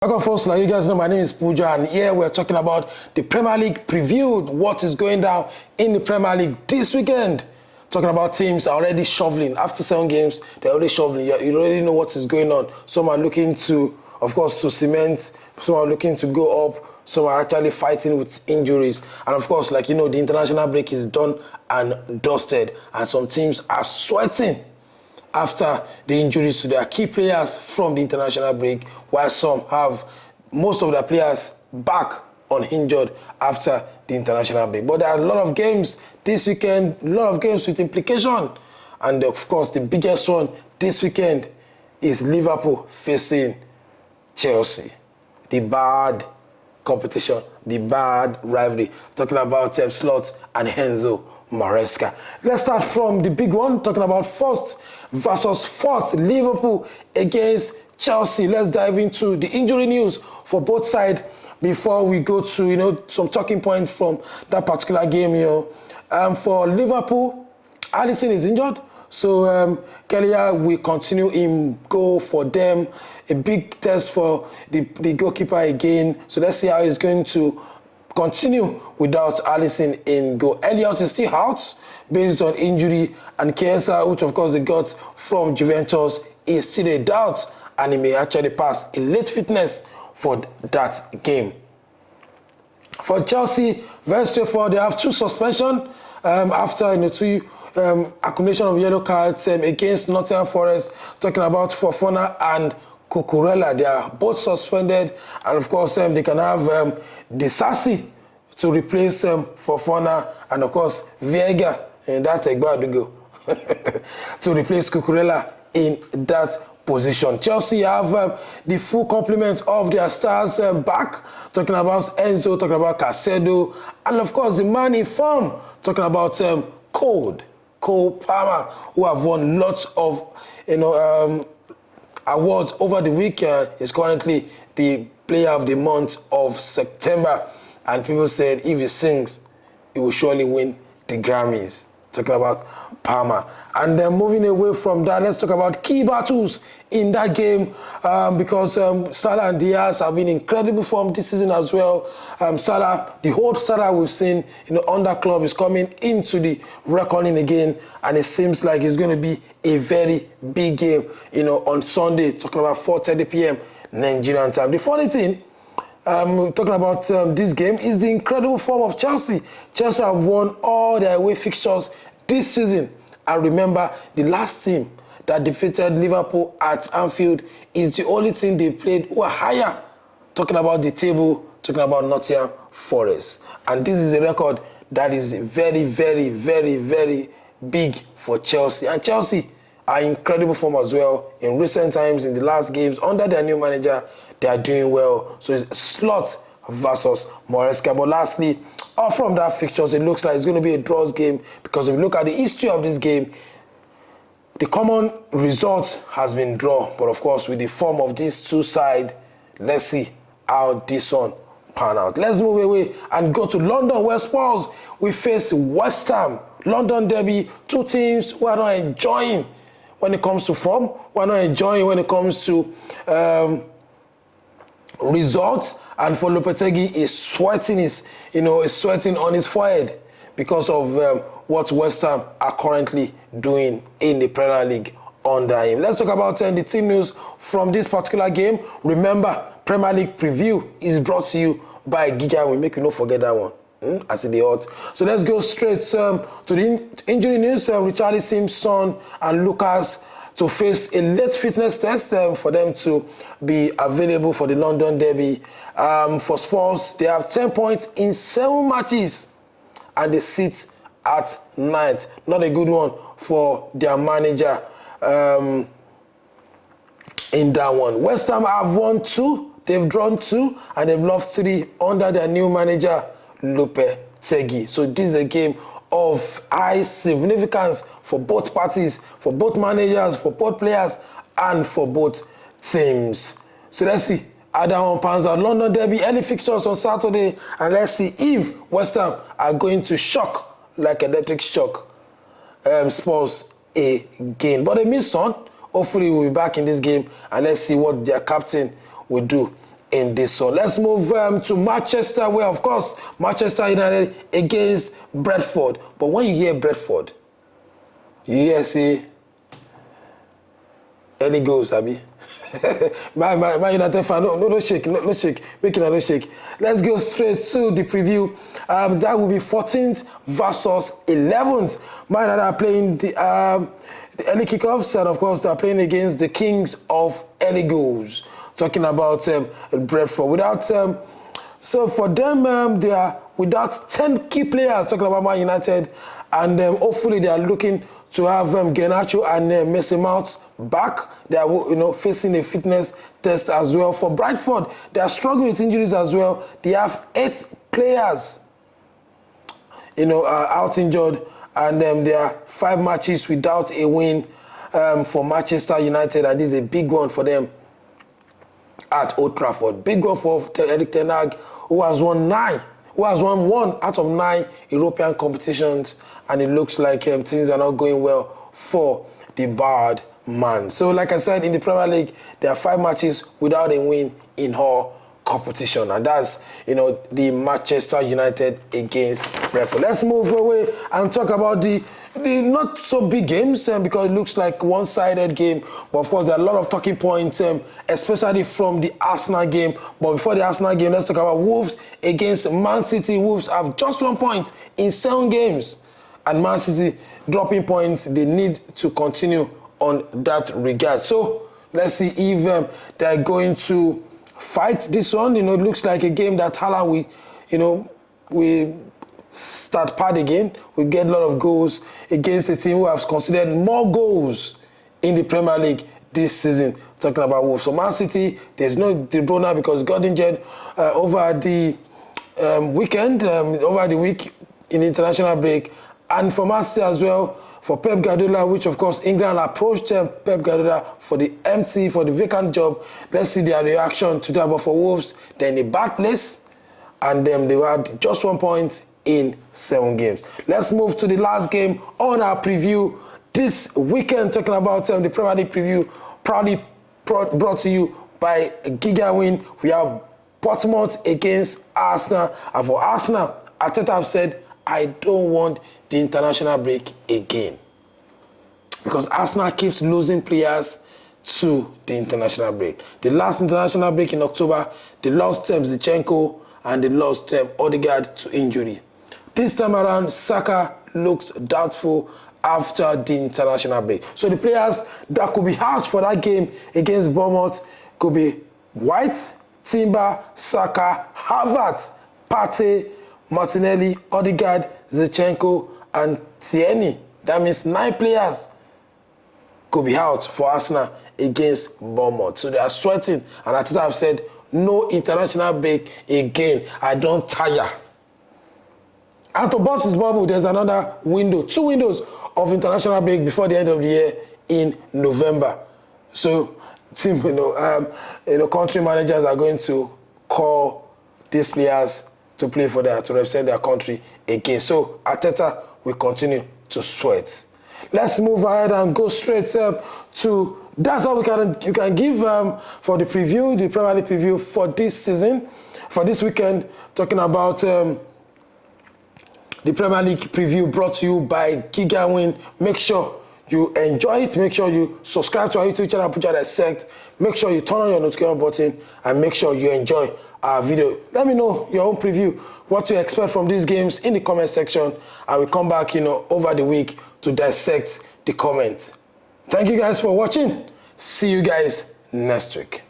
Welcome, folks. Like you guys know, my name is Pooja, and here we're talking about the Premier League preview, what is going down in the Premier League this weekend. Talking about teams already shoveling. After 7 games, they're already shoveling. You already know what is going on. Some are looking to, of course, to cement. Some are looking to go up. Some are actually fighting with injuries. And of course, like you know, the international break is done and dusted. And some teams are sweating after the injuries to their key players from the international break, while some have most of their players back uninjured after the international break. But there are a lot of games this weekend, a lot of games with implication. And of course, the biggest one this weekend is Liverpool facing Chelsea. The bad competition, the bad rivalry. Talking about Slot and Enzo Maresca. Let's start from the big one, talking about first versus fourth, Liverpool against Chelsea. Let's dive into the injury news for both sides before we go to, some talking points from that particular game, For Liverpool, Alisson is injured. So Kelia will continue in goal for them. A big test for the goalkeeper again. So let's see how he's going to continue without Alisson in goal. Elliott is still out based on injury, and Chiesa, which of course they got from Juventus, is still a doubt, and he may actually pass a late fitness for that game. For Chelsea, very straightforward. They have 2 suspensions after 2 accumulation of yellow cards against Nottingham Forest. Talking about Fofana and Cucurella, they are both suspended, and of course they can have Disasi to replace Fofana, and of course Viega in that Egbadugo to replace Cucurella in that position. Chelsea have the full complement of their stars back. Talking about Enzo, talking about Caicedo, and of course the man in form. Talking about Cole Palmer, who have won lots of awards over the week. Is currently the player of the month of September, and people said if he sings, he will surely win the Grammys. Talking about Palmer. And then moving away from that, let's talk about key battles in that game, because Salah and Diaz have been in incredible form this season as well. Salah, the whole Salah we've seen on that club, is coming into the reckoning again, and it seems like it's going to be a very big game, on Sunday, talking about 4:30 p.m. Nigerian time. The funny thing, talking about this game, is the incredible form of Chelsea. Chelsea have won all their away fixtures this season. And remember, the last team that defeated Liverpool at Anfield is the only team they played who are higher. Talking about the table, talking about Nottingham Forest. And this is a record that is very, very, very, very big for Chelsea. And Chelsea are in incredible form as well. In recent times, in the last games, under their new manager, they are doing well. So it's Slot versus Maresca. But lastly, off from that fixtures, it looks like it's going to be a draws game, because if you look at the history of this game, the common result has been draw. But of course, with the form of these two sides, let's see how this one pan out. Let's move away and go to London, where Spurs we face West Ham. London derby, 2 teams who are not enjoying when it comes to form, who are not enjoying when it comes to results. And for Lopetegui, is sweating on his forehead because of what West Ham are currently doing in the Premier League under him. Let's talk about the team news from this particular game. Remember, Premier League preview is brought to you by Giga. We make you not forget that one. As in the hot. So let's go straight to the injury news. Richarlison, Son, and Lucas to face a late fitness test for them to be available for the London derby. For Spurs, they have 10 points in 7 matches, and they sit at 9th. Not a good one for their manager in that one. West Ham have won 2, they've drawn 2, and they've lost 3 under their new manager, Lopetegui. So this is a game of high significance for both parties, for both managers, for both players, and for both teams. So let's see how that one pans out. London derby, early fixtures on Saturday, and let's see if West Ham are going to shock like electric shock Spurs again. But they miss Son. Hopefully we'll be back in this game, and let's see what their captain will do in this one. Let's move to Manchester, where, of course, Manchester United against Brentford. But when you hear Brentford, you hear, see, early goals, Abi. my United fan, no shake, no shake, make it no shake. Let's go straight to the preview. That will be 14th versus 11th. Man United are playing the early kickoffs, and of course they're playing against the kings of early goals. Talking about Brentford. So for them, they are without 10 key players. Talking about Man United, and hopefully they are looking to have Garnacho and Mason Mount back. They are, facing a fitness test as well. For Brentford, they are struggling with injuries as well. They have 8 players, out injured, and there are 5 matches without a win for Manchester United, and this is a big one for them at Old Trafford. Big one for Erik ten Hag, who has won 1 out of 9 European competitions, and it looks like things are not going well for the Bard man. So, like I said, in the Premier League, there are 5 matches without a win in all competition, and that's the Manchester United against Brentford. Let's move away and talk about the not so big games because it looks like one-sided game, but of course there are a lot of talking points, especially from the Arsenal game. But before the Arsenal game, let's talk about Wolves against Man City. Wolves have just 1 point in 7 games, and Man City dropping points. They need to continue on that regard. So let's see if they're going to fight this one. It looks like a game that Haaland we start part again. We get a lot of goals against a team who has conceded more goals in the Premier League this season. Talking about Wolves. So Man City, there's no De Bruyne because he got injured over the weekend, over the week in the international break. And for Man City as well, for Pep Guardiola, which of course England approached Pep Guardiola for the vacant job. Let's see their reaction to that. But for Wolves, they're in a bad place, and they had just 1 point in 7 games. Let's move to the last game on our preview this weekend. Talking about the Premier League preview, proudly brought to you by Hag'S. We have Bournemouth against Arsenal, and for Arsenal, Arteta have said, I don't want the international break again, because Arsenal keeps losing players to the international break. The last international break in October, they lost Zinchenko and they lost Odegaard to injury. This time around, Saka looks doubtful after the international break. So the players that could be out for that game against Bournemouth could be White, Timber, Saka, Havertz, Partey, Martinelli, Odegaard, Zinchenko, and Tierney. That means 9 players could be out for Arsenal against Bournemouth. So they are sweating, and Arteta have said, no international break again. I don't tire. And to burst his bubble, there's another window, 2 windows of international break before the end of the year in November. So, team, country managers are going to call these players to play for to represent their country again. So Arteta will continue to sweat. Let's move ahead and go straight to that's all you can give for the preview, the Premier League preview for this season, for this weekend. Talking about the Premier League preview brought to you by Hag'S. Make sure you enjoy it. Make sure you subscribe to our YouTube channel, Dissects. Make sure you turn on your notification button and make sure you enjoy our video. Let me know your own preview, what you expect from these games in the comment section, and we'll come back, over the week to dissect the comments. Thank you guys for watching. See you guys next week.